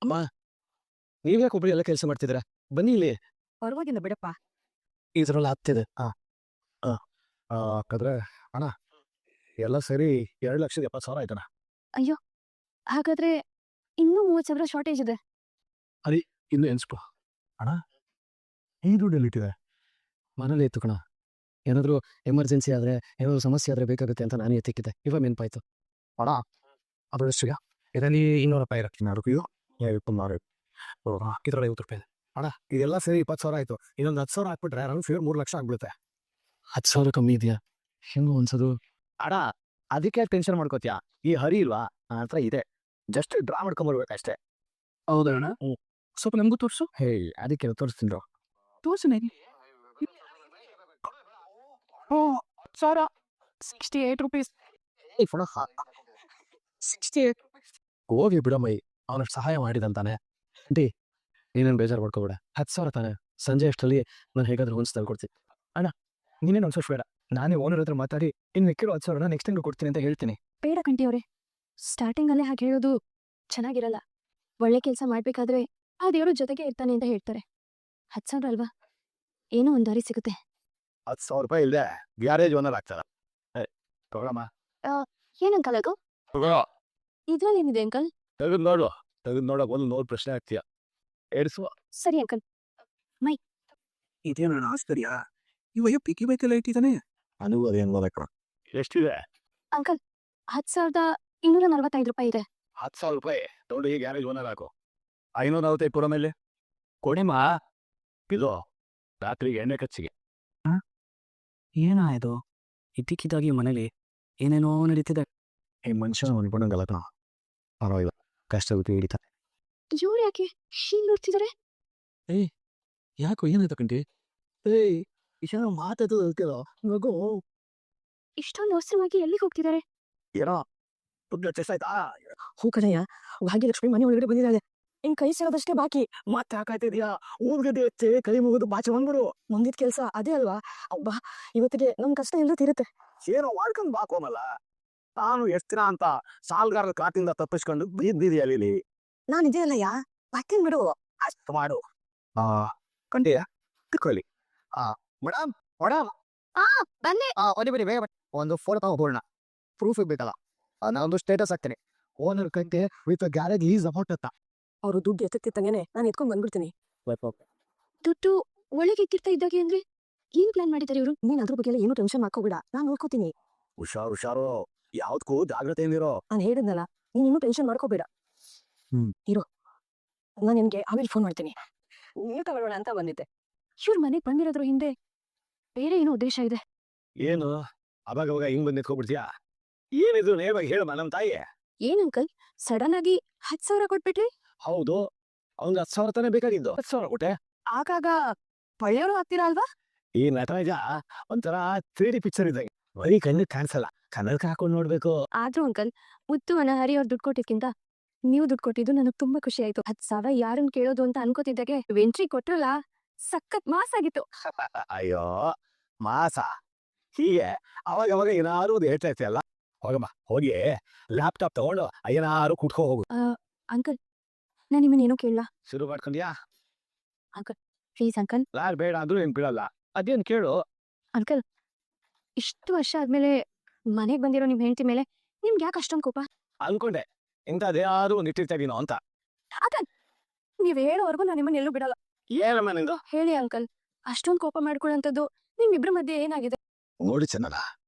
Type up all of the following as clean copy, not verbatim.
ಅಮ್ಮ, ನೀವ್ಯಾಕೆ ಒಬ್ರು ಎಲ್ಲ ಕೆಲಸ ಮಾಡ್ತಿದ್ದೀರಾ? ಬನ್ನಿ ಇಲ್ಲಿ. ಪರವಾಗಿಲ್ಲ ಬಿಡಪ್ಪ. ಇದ್ರಲ್ಲಿ ಆಗ್ತಿದೆ. ಹಾಗಾದ್ರೆ ಅಣ್ಣ, ಎಲ್ಲ ಸೇರಿ 2,70,000 ಆಯ್ತಣ್ಣ. ಅಯ್ಯೋ, ಹಾಗಾದ್ರೆ ಇನ್ನೂ 30,000 ಶಾರ್ಟೇಜ್ ಇದೆ. ಇನ್ನು ಎನ್ಸ್ಕೊ ಅಣ್ಣ. ಈ ದುಡ್ಡು ಎಲ್ಲಿಟ್ಟಿದೆ? ಮನೇಲಿ ಇತ್ತು ಕಣ. ಏನಾದರೂ ಎಮರ್ಜೆನ್ಸಿ ಆದರೆ, ಏನಾದರೂ ಸಮಸ್ಯೆ ಆದರೆ ಬೇಕಾಗುತ್ತೆ ಅಂತ ನಾನೇ ಎತ್ತಿಕ್ಕಿದ್ದೆ. ಇವಾಗ ನೆನಪಾಯ್ತು. ಅಣ್ಣ, ಅದು ಎಷ್ಟಿಗೆ? ಇದರಲ್ಲಿ 200 ರೂಪಾಯಿ ಇರತ್ತೆ. 200 ಹಾಕಿದ್ರಲ್ಲ 50 ರೂಪಾಯಿ. ಅಣ್ಣ, ಇದೆಲ್ಲ ಸೇರಿ 20,000 ಆಯಿತು. ಇನ್ನೊಂದು 10,000 ಹಾಕ್ಬಿಟ್ರೆ ರೌಂಡ್ ಫಿಗರ್ 3 ಲಕ್ಷ ಆಗ್ಬಿಡುತ್ತೆ. 10,000 ಕಮ್ಮಿ ಇದೆಯಾ? ಹೆಂಗೋ ಅನ್ಸೋದು. ಅಣ್ಣ, ಅದಕ್ಕೆ ಟೆನ್ಷನ್ ಮಾಡ್ಕೋತೀಯಾ? ಈ ಹರಿ ಇಲ್ವಾ, ನನ್ನ ಹತ್ರ ಇದೆ. ಜಸ್ಟ್ ಡ್ರಾ ಮಾಡ್ಕೊಂಬರ್ಬೇಕಷ್ಟೇ. ಹೌದಾ ಅಣ್ಣ? ಸ್ವಲ್ಪ ನಮಗೂ ತೋರಿಸು. ಅದಕ್ಕೆ ತೋರಿಸ್ತೀನಿ. ತೋರ್ಸು ನನಗೆ. 68 ರೂಪೀಸ್. 68 ಹೋಗಿ ಬಿಡಮ್ಮೈ, ಅವನಷ್ಟು ಸಹಾಯ ಮಾಡಿದಂತಾನೆ. ಆಂಟಿ, ನೀನೇನು ಬೇಜಾರು ಮಾಡ್ಕೋಬೇಡ. 10,000 ತಾನೆ, ಸಂಜೆ ಅಷ್ಟರಲ್ಲಿ ನಾನು ಹೇಗಾದ್ರೂ ಹೊಂದಿಸಿ ತಗೊಡ್ತೀನಿ. ಅಣ್ಣ, ನೀನೇನು ಅನ್ಸೋಷ್ಟು ಬೇಡ. ನಾನೇ ಓನರ್ ಹತ್ರ ಮಾತಾಡಿ ಇನ್ನು ಮಿಕ್ಕಿರೋ 10,000 ನೆಕ್ಸ್ಟ್ ತಿಂಗಳು ಕೊಡ್ತೀನಿ ಅಂತ ಹೇಳ್ತೀನಿ. ಬೇಡ ಕಂಟಿ ಅವರೇ, ಸ್ಟಾರ್ಟಿಂಗಲ್ಲೇ ಹಾಗೆ ಹೇಳೋದು ಚೆನ್ನಾಗಿರಲ್ಲ. ಒಳ್ಳೆ ಕೆಲಸ ಮಾಡ್ಬೇಕಾದ್ರೆ ಆ ದೇವರು ಜೊತೆಗೆ ಇರ್ತಾನೆ ಅಂತ ಹೇಳ್ತಾರೆ. 10,000 ಅಲ್ವಾ, ಏನೋ ಒಂದು ದಾರಿ ಸಿಗುತ್ತೆ. 10,000 ರೂಪಾಯಿ ಇಲ್ಲದೆ ಗ್ಯಾರೇಜ್ ಓನರ್ ಆಗ್ತಾರ? ತಗೊಳಮ್ಮ. ಏನಂಕಲ್ ಅದು? ಇದ್ರಲ್ಲಿ ಏನಿದೆ ಅಂಕಲ್? ತೆಗೆದು ನೋಡು. ತೆಗೆದು ನೋಡಕ್ ಒಂದು 100 ಪ್ರಶ್ನೆ ಆಗ್ತೀಯ. ಎಡ್ಸು. ಸರಿ ಅಂಕಲ್. ಇದೇನಣ್ಣ ಆಶ್ಚರ್ಯ? ಇವಯ್ಯ ಪಿಕ್ಕಿ ಬೈಕೆಲ್ಲ ಇಟ್ಟಿದ್ದಾನೆ. ನನಗೂ ಅದೇನು ನೋಡಕ್ಕ. ಎಷ್ಟಿದೆ ಅಂಕಲ್, 10,245 ರೂಪಾಯಿ ಇದೆ. 10,000 ರೂಪಾಯಿ ತಗೊಂಡು ಈ ಗ್ಯಾರೇಜ್ ಓನರ್ ಹಾಕು. 545 ಪುರ ಮೇಲೆ ಕೊಡಿಮಾ. ಇದು ರಾತ್ರಿಗೆ ಎಣ್ಣೆ ಖರ್ಚಿಗೆ. ಏನಾಯ್ತು? ಇದ್ದಕ್ಕಿದ್ದಾಗಿ ಮನೇಲಿ ಏನೇನೋ ನಡೀತಿದೆ. ಈ ಮನುಷ್ಯ ಅನ್ಕೊಂಡಂಗಲ್ಲ ಕಣ. ಪರವಾಗಿಲ್ಲ, ಕಷ್ಟ ಗೊತ್ತಿ ಹಿಡಿತಾನೆ. ಇವ್ರು ಯಾಕೆ ಹೀಗೆ ನೋಡ್ತಿದ್ದಾರೆ? ಯಾಕೋ ಏನಾಯ್ತು ಕಂಟಿ? ಇಷ್ಟ ಮಾತಾಡೋದು ಮಗು. ಇಷ್ಟೊಂದು ಅವಸರವಾಗಿ ಎಲ್ಲಿಗೆ ಹೋಗ್ತಿದ್ದಾರೆ? ಏನೋ ದುಡ್ಡು ಚೆಸ್ ಆಯ್ತಾ? ಹೂ ಕಣಯ್ಯ, ಭಾಗ್ಯಲಕ್ಷ್ಮಿ ಮನೆ ಒಳಗಡೆ ಬಂದಿದ್ದಾಳೆ. ಇನ್ ಕೈ ಸೇರೋದಷ್ಟೇ ಬಾಕಿ. ಮತ್ತೆ ಹಾಕಾಯ್ತಿದ್ಯಾ? ಊರ್ಗಡೆ ಹೆಚ್ಚೆ ಕೈ ಮುಗಿದು ಬಾಚೆ ಬಂದ್ಬಿಡು. ಮುಂದಿನ ಕೆಲಸ ಅದೇ ಅಲ್ವಾ? ಅಬ್ಬಾ, ಇವತ್ತಿಗೆ ನಮ್ ಕಷ್ಟ ಎಲ್ಲ ತೀರುತ್ತೆ. ಏನೋ ಮಾಡ್ಕೊಂಡು ಬಾಕೋಮಲ್ಲ. ನಾನು ಎಷ್ಟು ದಿನ ಅಂತ ಸಾಲ್ಗಾರರ ಕಾಟಿಂದ ತಪ್ಪಿಸ್ಕೊಂಡು ಬಿದ್ದಿದೆಯಾ ಅಲ್ಲಿ. ನಾನು ಇದೇ ಅಲ್ಲಯ್ಯ, ಬಾಕಿನ್ ಬಿಡು. ಅಷ್ಟು ಮಾಡು. ಕಂಡಿಯ ತಿಳ್ಕೊಳ್ಳಿ. ಮೇಡಮ್ ಮೇಡಮ್, ಬಂದೆ. ಬನ್ನಿ ಬನ್ನಿ, ಬೇಗ ಬನ್ನಿ. ಒಂದು ಫೋಟೋ ತಗೋಬೋಣ, ಪ್ರೂಫ್ ಬೇಕಲ್ಲ. ನಾನೊಂದು ಸ್ಟೇಟಸ್ ಹಾಕ್ತೇನೆ. ಓನರ್ ಕಂತೆ ವಿತ್ ಗ್ಯಾರೇಜ್ ಈಸ್ ಅಮೌಂಟ್ ಅಂತ. ಅವರು ದುಡ್ಡು ಎತ್ತಿತ್ತಂಗೇನೆ ನಾನು ಎತ್ಕೊಂಡ್ ಬಂದ್ಬಿಡ್ತೀನಿ. ದುಡ್ಡು ಒಳಗೆ ಇಟ್ಟಿರ್ತಾ ಇದ್ದಾಗೆ ಅಂದ್ರೆ ಏನ್ ಪ್ಲಾನ್ ಮಾಡಿದ್ದಾರೆ ಇವರು? ನೀನ್ ಅದ್ರ ಬಗ್ಗೆ ಏನು ಟೆನ್ಷನ್ ಮಾಡ್ಕೋಬೇಡ, ನಾನು ನೋಡ್ಕೋತೀನಿ. ಹುಷಾರು, ಯಾವ್ದಕ್ಕೂ ಜಾಗ್ರತೆ ಏನಿರೋ. ನಾನು ಹೇಳಿದ್ನಲ್ಲ, ನೀನ್ ಇನ್ನೂ ಟೆನ್ಷನ್ ಮಾಡ್ಕೋಬೇಡ. ಇರೋ, ನಾನು ನಿನ್ಗೆ ಆಮೇಲೆ ಫೋನ್ ಮಾಡ್ತೀನಿ. ನೀರು ತಗೊಳ್ಳೋಣ ಅಂತ ಬಂದಿದ್ದೆ. ಇವ್ರ ಮನೆಗೆ ಬಂದಿರೋದ್ರ ಹಿಂದೆ ಬೇರೆ ಏನೋ ಉದ್ದೇಶ ಇದೆ. ಏನು ಅವಾಗ ಹಿಂಗ್ ಬಂದು ನಿಂತ್ಕೊಬಿಡ್ತೀಯಾ? ಏನಿದು ನೇರವಾಗಿ ಹೇಳಮ್ಮ ನಮ್ಮ ತಾಯಿ. ಏನ್ ಅಂಕಲ್, ಸಡನ್ ಆಗಿ 10,000 ಕೊಟ್ಬಿಟ್ರಿ? ಹೌದು, ಅವ್ನಿಗೆ 10,000 ತಾನೇ ಬೇಕಾಗಿದ್ದು. 10,000 ಕೊಟ್ಟೆ. ಆಗಾಗ ಪಳೆಯೋರು ಆಗ್ತೀರಾ ಅಲ್ವಾ? ಈ ನಟರಾಜ ಒಂಥರ 3D ಪಿಕ್ಚರ್ ಇದ್ದಂಗೆ, ಬರೀ ಕಣ್ಣು ಕಾಣಿಸಲ್ಲ, ಕನ್ನಡಕ ಹಾಕೊಂಡು ನೋಡ್ಬೇಕು. ಆದ್ರೂ ಅಂಕಲ್, ಮುತ್ತು ಹರಿ ಅವ್ರು ದುಡ್ಡು ಕೊಟ್ಟಿದ್ಕಿಂತ ನೀವು ದುಡ್ಡು ಕೊಟ್ಟಿದ್ದು ನನಗೆ ತುಂಬಾ ಖುಷಿ ಆಯ್ತು. 10,000 ಯಾರನ್ನ ಕೇಳೋದು ಅಂತ ಅನ್ಕೋತಿದ್ದಾಗೆ ವೆಂಟ್ರಿ ಕೊಟ್ರಲ್ಲ, ಸಖತ್ ಮಾಸ್ ಆಗಿತ್ತು. ಅಯ್ಯೋ ಮಾಸ, ಹೀಗೆ ಅವಾಗ ಏನಾರು ಒಂದು ಹೇಳ್ತಾ ಇರ್ತೀಯಲ್ಲ. ಹೋಗಮ್ಮ, ಹೋಗಿ ಲ್ಯಾಪ್ಟಾಪ್ ತಗೊಂಡು ಏನಾರು ಕುಟ್ಕೋ ಹೋಗು. ಅಂಕಲ್, ನಾನು ನಿಮ್ಮನ್ನ ಏನೋ ಕೇಳಲ್ಲ. ಶುರು ಮಾಡ್ಕೊಂಡ್ಯಾ? Please uncle. ಯಾರು ಬೇಡ ಅಂದ್ರೂ ಏನ್ ಬಿಡಲ್ಲ. ಅದೇನು ಕೇಳು. ಅಂಕಲ್, ಇಷ್ಟು ವರ್ಷ ಆದ್ಮೇಲೆ ಮನೆಗೆ ಬಂದಿರೋ ನಿಮ್ ಹೆಂಡತಿ ಮೇಲೆ ನಿಮ್ಗೆ ಯಾಕೆ ಅಷ್ಟೊಂದು ಕೋಪ? ಅನ್ಕೊಂಡೆ ಇಂಥದ್ದೇನಾದ್ರು ಒಂದು ಇಟ್ಟಿರ್ತಾ ಇದೀನೋ ಅಂತ. ಅಂಕಲ್, ನೀವ್ ಹೇಳೋವರೆಗೂ ನಾನು ನಿಮ್ಮನ್ನ ಎಲ್ಲೂ ಬಿಡಲ್ಲ. ಏನಮ್ಮ ನಿಂದು? ಹೇಳಿ ಅಂಕಲ್, ಅಷ್ಟೊಂದು ಕೋಪ ಮಾಡ್ಕೊಳ್ಳೋಂಥದ್ದು ನಿಮ್ಮಿಬ್ರ ಮಧ್ಯೆ ಏನಾಗಿದೆ? ನೋಡಿ ಚೆನ್ನಲ್ಲ,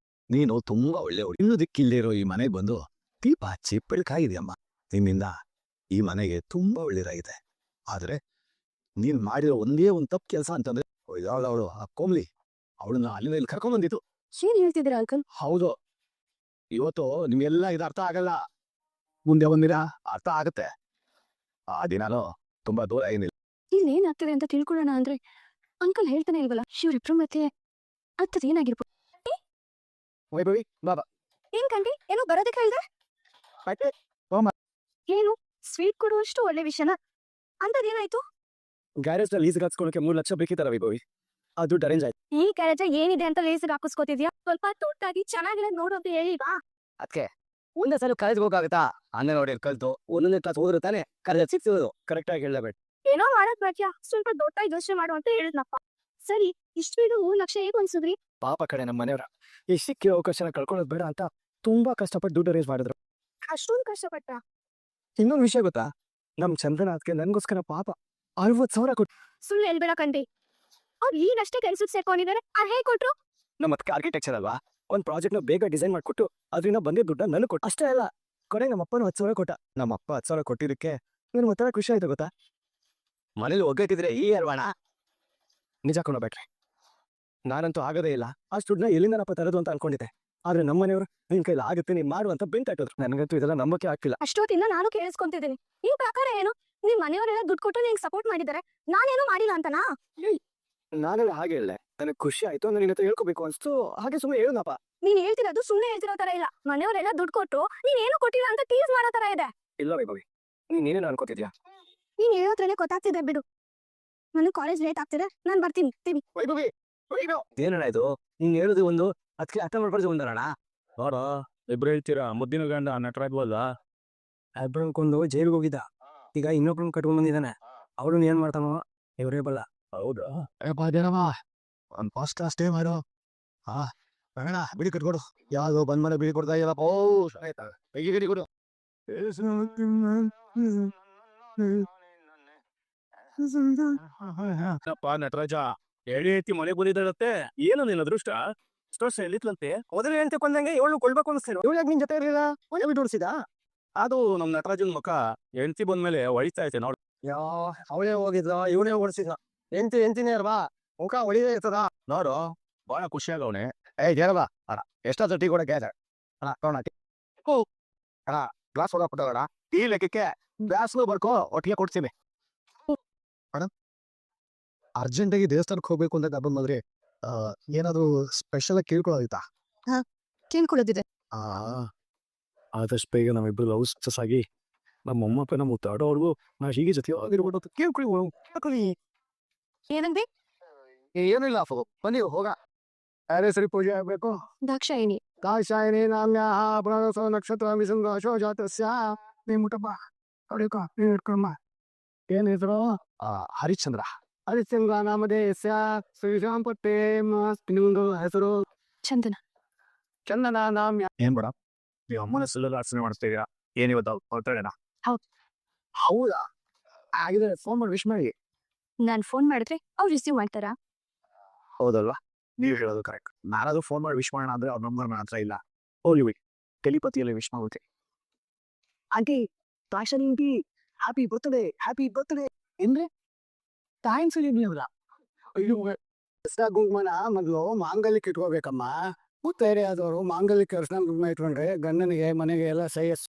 ನೀನು ತುಂಬಾ ಒಳ್ಳೆ ಇನ್ನೋದಕ್ಕಿಲ್ಲದೆ ಇರೋ ಈ ಮನೆಗೆ ಬಂದು ದೀಪ ಹಚ್ಚಿ ಬೆಳಕಾಗಿದೆಯಮ್ಮ. ನಿನ್ನಿಂದ ಈ ಮನೆಗೆ ತುಂಬಾ ಒಳ್ಳೇದಾಗಿದೆ. ಆದ್ರೆ ನೀನ್ ಮಾಡಿರೋ ಒಂದೇ ಒಂದು ತಪ್ಪು ಕೆಲಸ ಅಂತಂದ್ರೆ, ಅವಳು ಆ ಕೋಮ್ಲಿ, ಅವಳನ್ನ ಅಲ್ಲಿಂದ ಇಲ್ಲಿ ಕರ್ಕೊಂಡ್ ಬಂದಿತ್ತು. ಏನ್ ಹೇಳ್ತಿದ್ದೀರಾ ಅಂಕಲ್? ಹೌದು, ಇವತ್ತು ನಿಮ್ಗೆಲ್ಲ ಇದು ಅರ್ಥ ಆಗಲ್ಲ, ಮುಂದೆ ಒಂದಿನ ಅರ್ಥ ಆಗತ್ತೆ. ಆ ದಿನಾನು ತುಂಬಾ ದೂರ ಏನಿಲ್ಲ. ಇಲ್ಲಿ ಏನಾಗ್ತಿದೆ ಅಂತ ತಿಳ್ಕೊಳ್ಳೋಣ ಅಂದ್ರೆ ಅಂಕಲ್ ಹೇಳ್ತಾನೆ ಇಲ್ವಲ್ಲ, ಶಿವರಿಬ್ರು ಮತ್ತೆ ಅಂತದ್ ಏನಾಗಿರ್ಬೋದು? ವೈಭವಿ ಬಾಬಾ. ಏನ್ ಕಂಡಿ, ಏನೋ ಬರೋದಕ್ಕೆ ಹೇಳ್ದೆ? ಏನು ಸ್ವೀಟ್ ಕೊಡುವಷ್ಟು ಒಳ್ಳೆ ವಿಷಯನ ಅಂತದೇನಾಯ್ತು? ಗ್ಯಾರೇಜ್ ಲೀಸ್ ಹಾಕ್ಸ್ಕೊಳಕ್ಕೆ 3 ಲಕ್ಷ ಬೇಕಿತ್ತಾರ ವೈಭವಿ, ಆ ದುಡ್ಡು ಅರೇಂಜ್ ಆಯ್ತು. ಈ ಗ್ಯಾರೇಜ್ ಏನಿದೆ ಅಂತ ಲೇಸಿಗೆ ಹಾಕಿಸ್ಕೋತಿದ್ಯಾ? ಸ್ವಲ್ಪ ತೊಟ್ಟಾಗಿ ಚೆನ್ನಾಗಿರೋದು ನೋಡು ಅಂತ ಹೇಳಿ ಬಾ. ಅದಕ್ಕೆ ಒಂದೇ ಸಲ ಕಾಲೇಜ್ಗೆ ಹೋಗಾಗತ್ತಾ ಅನ್ನ ನೋಡಿ ಕಲ್ತು ಒಂದೊಂದೇ ಕ್ಲಾಸ್ ಹೋದ್ರೆ ತಾನೆ ಕಾಲೇಜ್ ಸಿಕ್ತಿರೋದು ಕರೆಕ್ಟ್ ಆಗಿ ಹೇಳಬೇಡ. ಏನೋ ಮಾಡಕ್ ಬಾಕ್ಯ ಸ್ವಲ್ಪ ದೊಡ್ಡ ಯೋಚನೆ ಮಾಡು ಅಂತ ಹೇಳಿದ್ನಪ್ಪ. ಸರಿ ಇಷ್ಟು ಬೇಗ 3 ಲಕ್ಷ ಹೇಗ್ ಅನ್ಸುದ್ರಿ? ಪಾಪ ಕಡೆ ನಮ್ಮ ಮನೆಯವರ ಈ ಸಿಕ್ಕಿರೋ ಅವಕಾಶನ ಕಳ್ಕೊಳ್ಳೋದು ಬೇಡ ಅಂತ ತುಂಬಾ ಕಷ್ಟಪಟ್ಟು ದುಡ್ಡು ರೇಸ್ ಮಾಡಿದ್ರು. ಅಷ್ಟೊಂದು ಕಷ್ಟಪಟ್ಟ? ಇನ್ನೊಂದು ವಿಷಯ ಗೊತ್ತಾ, ನಮ್ ಚಂದ್ರನಾಥ್ಗೆ ನನ್ಗೋಸ್ಕರ ಪಾಪ 60,000 ಕೊಟ್ಟು. ಸುಳ್ಳು ಹೇಳ್ಬೇಡ ಕಂಡಿ. ಅವ್ರು ಈಗಷ್ಟೇ ಕೆಲ್ಸಕ್ಕೆ ಸೇರ್ಕೊಂಡಿದ್ದಾರೆ, ಹೇಗ್ ಕೊಟ್ರು? ನಮ್ಮ ಅದಕ್ಕೆ ಆರ್ಕಿಟೆಕ್ಚರ್ ಅಲ್ವಾ, ಒಂದ್ ಪ್ರಾಜೆಕ್ಟ್ ನ ಬೇಗ ಡಿಸೈನ್ ಮಾಡ್ಕೊಟ್ಟು ಅದರಿಂದ ಬಂದಿದ್ದ ದುಡ್ಡ ನನಗೆ ಕೊಟ್ಟು. ಅಷ್ಟೇ ಅಲ್ಲ, ಕೊನೆ ನಮ್ಮ ಅಪ್ಪನ 10,000 ಕೊಟ್ಟ. ನಮ್ಮ ಅಪ್ಪ 10,000 ಕೊಟ್ಟಿದ್ದಕ್ಕೆ ನನ್ ಒಂಥರ ಖುಷಿ ಆಯ್ತು ಗೊತ್ತಾ. ಮನೇಲಿ ಒಗ್ಗಟ್ಟಿದ್ರೆ ಈ ಅಲ್ವಾಣ. ನಿಜ ಕೊಂಡೋಗ್ಬೇಕ್ರಿ, ನಾನಂತೂ ಆಗದೇ ಇಲ್ಲ. ಅಷ್ಟು ದುಡ್ಡನ್ನ ಎಲ್ಲಿಂದನಪ್ಪ ತರೋದು ಅಂತ ಅನ್ಕೊಂಡಿದ್ದೆ. ಆದ್ರೆ ನಮ್ಮ ಮನೆಯವರು ನಿನ್ ಕೈಲಿ ಆಗುತ್ತೆ ನೀನ್ ಮಾಡು ಅಂತ ಬೆಂಟ್ ಹಾಕಿದ್ರು. ನನಗಂತೂ ಇದೆಲ್ಲ ನಂಬಕ್ಕೆ ಆಗ್ತಿಲ್ಲ. ಅಷ್ಟೊತ್ತಿಂದ ನಾನು ಕೇಳಿಸ್ಕೊಂತಿದ್ದೀನಿ. ನಿಮ್ ಪ್ರಕಾರ ಏನು? ನಿಮ್ ಮನೆಯವರೆಲ್ಲ ದುಡ್ಡು ಕೊಟ್ಟು ನಿಂಗೆ ಸಪೋರ್ಟ್ ಮಾಡಿದ್ದಾರೆ, ನಾನೇನು ಮಾಡಿಲ್ಲ ಅಂತನಾ? ನಾನೆಲ್ಲ ಹಾಗೆ ಹೇಳಲೆ, ನನಗೆ ಖುಷಿ ಆಯ್ತು ಅಂದ್ರೆ ನಿನ್ನ ಹತ್ರ ಹೇಳ್ಕೋಬೇಕು ಅನ್ಸ್ತು, ಹಾಗೆ ಸುಮ್ಮನೆ ಹೇಳುನಪ್ಪ. ನೀನ್ ಹೇಳ್ತಿರೋದು ಸುಮ್ಮನೆ ಹೇಳ್ತಿರೋ ತರ ಇಲ್ಲ. ಮನೆಯವರೆಲ್ಲ ದುಡ್ಡು ಕೊಟ್ಟು ನೀನ್ ಏನು ಕೊಟ್ಟಿಲ್ಲ ಅಂತ ಟೀಸ್ ಮಾಡೋ ತರ ಇದೆ. ಇಲ್ಲ ವೈಭವಿ, ನೀನೇನು ಅನ್ಕೋತಿದ್ಯಾ? ನೀನ್ ಹೇಳೋದ್ರಲ್ಲೇ ಗೊತ್ತಾಗ್ತಿದೆ ಬಿಡು. ನನಗೆ ಕಾಲೇಜ್ ಲೇಟ್ ಆಗ್ತಿದೆ, ನಾನ್ ಬರ್ತೀನಿ. ವೈಭವಿ ಏನಣ್ಣ ಇದು, ನೀನ್ ಹೇಳುದು ಒಂದು ಅದಕ್ಕೆ ಅರ್ಥ ಮಾಡ್ಕೊಳ್ಸಿ ಒಂದಣ್ಣ. ನೋಡ ಇಬ್ರು ಹೇಳ್ತೀರಾ ಮುದ್ದಿನ ಗಂಡ ನಟರಾಗ್ಬೋದಾ? ಅಬ್ರನ್ಕೊಂಡು ಜೈಲಿಗೆ ಹೋಗಿದ್ದ, ಈಗ ಇನ್ನೊಬ್ರನ್ನ ಕಟ್ಕೊಂಡ್ ಬಂದಿದ್ದಾನೆ. ಅವಳನ್ನ ಏನ್ ಮಾಡ್ತಾನೋ ಇವರೇ ಬಲ್ಲ. ಹೌದಾ? ಅದೇನಮ್ಮ ಒಂದ್ ಫಾಸ್ಟ್ ಅಷ್ಟೇ ಮಾಡು. ಬೇಡ ಬಿಡಿ ಕಟ್ಕೊಡು. ಯಾವ್ದು ಬಂದ್ ಮನೆ ಬಿಡಿ ಕೊಡ್ತಾ ಇಲ್ಲ. ಆಯ್ತಾ ಬೈಗಿ ಗಡಿ ಕೊಡು. ಏನಪ್ಪ ನಟರಾಜ, ಎಳಿ ಐತಿ ಮನೆ ಬಂದಿದ್ದಾಳತ್ತೆ, ಏನು ನಿನ್ನ ಅದೃಷ್ಟ? ಇಷ್ಟು ವರ್ಷ ಎಲ್ಲಿತ್ಲಂತೆ? ಮೊದಲು ಹೇಳ್ತಿ ಕೊಂದಂಗೆ ಇವಳು ಕೊಳ್ಬೇಕು ಅನಿಸ್ತೇನೆ. ಇವಳು ಯಾಕೆ ನಿನ್ ಜೊತೆ ಇರಲಿಲ್ಲ? ಒಳ್ಳೆ ಬಿಟ್ಟು ಹೊಡ್ಸಿದ. ಅದು ನಮ್ ನಟರಾಜನ್ ಮುಖ ಹೆಂಡತಿ ಬಂದ್ಮೇಲೆ ಹೊಳಿತಾ ಐತೆ ನೋಡು. ಅವಳೇ ಹೋಗಿದ್ಲ, ಇವನೇ ಓಡಿಸಿದ. ಎಂತಿನೇ ಅಲ್ವಾ, ಮುಖ ಹೊಳಿದೇ ಇರ್ತದ. ನೋಡು ಬಹಳ ಖುಷಿಯಾಗವನೆ. ಜೇರವಾ ಅಣ್ಣ, ಎಷ್ಟಾದ್ರು ಟೀ ಕೂಡ ಕೇಳ ಅಣ್ಣ. ನೋಡ ಅಣ್ಣ, ಗ್ಲಾಸ್ ಹೋಗ ಕೊಟ್ಟೋಣ. ಟೀ ಲೆಕ್ಕಕ್ಕೆ ಗ್ಲಾಸ್ನು ಬರ್ಕೋ, ಒಟ್ಟಿಗೆ ಕೊಡ್ತೀನಿ. ಅಣ್ಣ, ಅರ್ಜೆಂಟಾಗಿ ದೇವಸ್ಥಾನಕ್ಕೆ ಹೋಗ್ಬೇಕು ಅಂತ ಬಂದ್ರೆ ಏನಾದ್ರು ಸ್ಪೆಷಲ್ ಆಗಿ ಕೇಳ್ಕೊಳ್ಳೋದಿತ್ತಾ? ಕೇಳ್ಕೊಳ್ಳೋದಿದೆ. ಆದಷ್ಟು ಬೇಗ ನಾವಿಬ್ರು ಲವ್ ಸಕ್ಸಸ್ ಆಗಿ ನಮ್ಮ ಅಮ್ಮಪ್ಪ ನಮ್ಮ ಮುತ್ತಾಡೋರ್ಗು ನಾ ಹೀಗೆ ಜೊತೆ ಆಗಿರ್ಬೋದು ಅಂತ ಕೇಳ್ಕೊಳ್ಳಿ. ಏನಂದ್ರೆ ಏನಿಲ್ಲ ಬನ್ನಿ ಹೋಗ. ಅರೆ ಸರಿ, ಪೂಜೆ ಆಗ್ಬೇಕು. ದಾಕ್ಷಾಯಿಣಿ ದಾಕ್ಷಾಯಿಣಿ ನಾಮ್ಯ ಪುನರಸ ನಕ್ಷತ್ರ ವಿಸಂಗ ಅಶೋಜಾತಸ್ಯ. ನೀ ಮುಟ್ಟಪ್ಪ ಹೊಡಿಕ, ನೀನ್ ಇಟ್ಕೊಳಮ್ಮ. ಏನ್ ಹೆಸರು? ಹರಿಶ್ಚಂದ್ರ. ಹರಿಶ್ಚಂದ್ರ ನಾಮಧೇಯಸ್ಯ ಶ್ರೀಶಾಂಪಟ್ಟೆ. ನಿಮ್ದು ಹೆಸರು? ಚಂದನ. ಚಂದನ ನಾಮ್ಯ. ಏನ್ ಬೇಡ, ನೀವು ಅಮ್ಮನ ಸುಳ್ಳೆಲ್ಲ ಅರ್ಚನೆ ಮಾಡಿಸ್ತೀರಾ? ಏನಿವತ್ತು ಹೊರತಾಳೆನಾ? ಹೌದಾ? ಹಾಗಿದ್ರೆ ಫೋನ್ ಮಾಡಿ ವಿಶ್ ಮಾಡಿ. ನಾನ್ ಫೋನ್ ಮಾಡಿದ್ರೆ ಅವ್ರು ರಿಸೀವ್ ಮಾಡ್ತಾರಾ? ಹೌದಲ್ವಾ, ನೀವು ಹೇಳೋದು ಕರೆಕ್ಟ್. ನಾನಾದ್ರೂ ಫೋನ್ ಮಾಡಿ ವಿಶ್ ಮಾಡೋಣ ಅಂದ್ರೆ ಅವ್ರ ನಂಬರ್ ನನ್ನ ಹತ್ರ ಇಲ್ಲ. ಹೋಗಿ ಟೆಲಿಪತಿಯಲ್ಲಿ ವಿಶ್ ಮಾಡುತ್ತೆ. ಆಂಟಿ, ತಾಶನಿಂಟಿ ಹ್ಯಾಪಿ ಬರ್ತ್ಡೇ ಏನ್ರಿ? ಥ್ಯಾಂಕ್ಸ್ ನೀವಲ್ಲ. ಅಯ್ಯೋ, ಗುಂಗ್ಮನ ಮೊದಲು ಮಾಂಗಲ್ಯಕ್ಕೆ ಇಟ್ಕೋಬೇಕಮ್ಮ. ಮುತ್ತೈದೆ ಆದವರು ಮಾಂಗಲ್ಯಕ್ಕೆ ಅರ್ಶನ ಕುಂಕುಮ ಇಟ್ಕೊಂಡ್ರೆ ಗಂಡನಿಗೆ ಮನೆಗೆ ಎಲ್ಲ ಶ್ರೇಯಸ್ಸು.